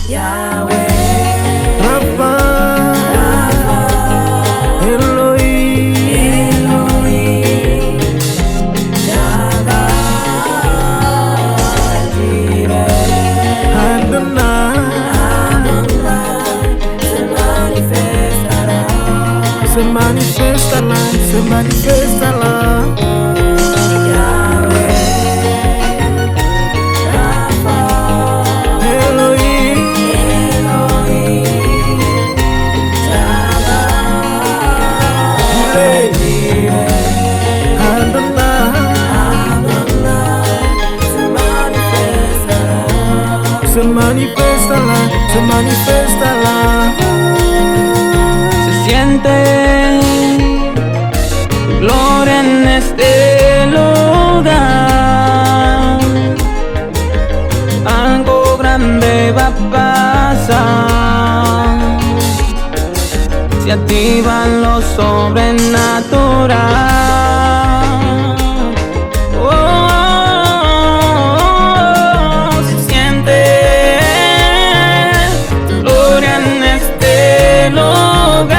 Yahweh, Rafa, Elohim, Shaddai, Jireh, Adonai, se manifestará. se manifestará. Yahweh, Rafa, Elohim, Shaddai, Jireh, Adonai, se manifestará. se manifestará. Se siente tu gloria en este lugar. Algo grande va a pasar. Se activa lo sobrenatural. Se siente tu gloria en este lugar.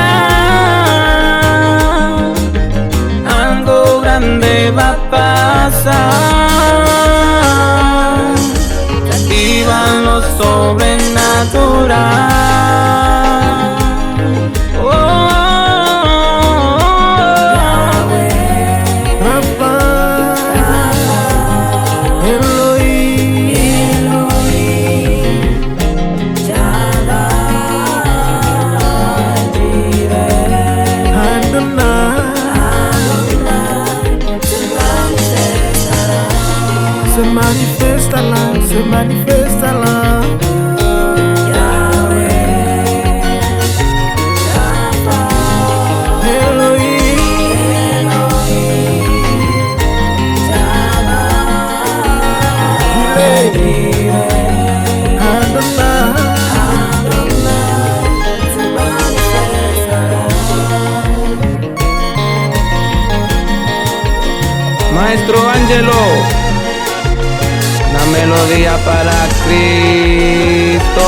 Algo grande va a pasar. Se activa lo sobrenatural. Rafa, Elohim, Adonai, se manifestará, se manifestará. Elohim, Maestro Angelo, una melodía para Cristo.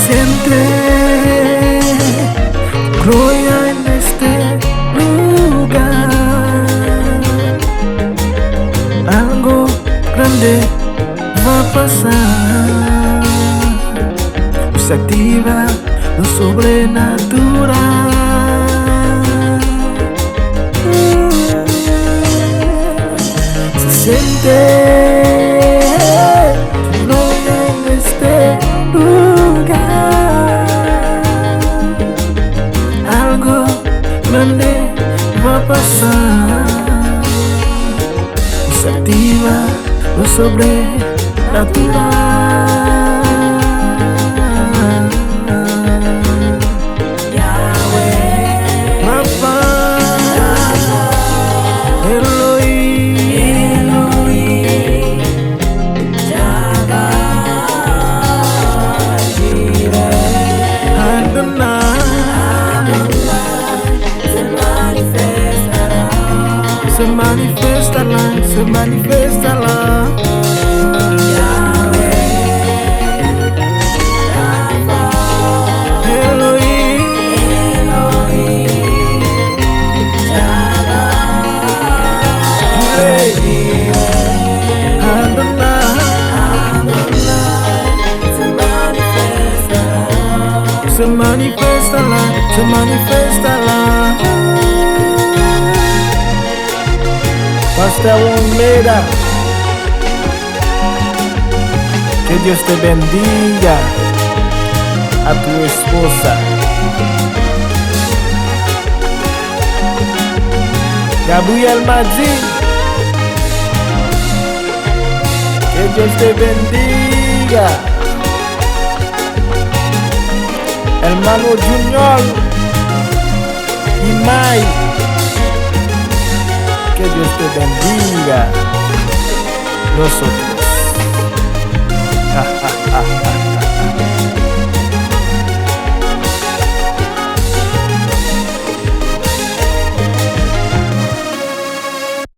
siente gloria en este lugar. Algo grande va a pasar. Se activa lo sobrenatural. Se siente gloria en este lugar. Algo grande va a pasar. Se activa lo sobrenatural. Rafa, Elohim, Adonai, se manifestará, se manifestará. Se manifestará, se manifestará. Pastor Olmeida, que Dios te bendiga, a tu esposa. Gabriel Madzi, que Dios te bendiga. Hermano Junior y Mai, que Dios te bendiga. Nosotros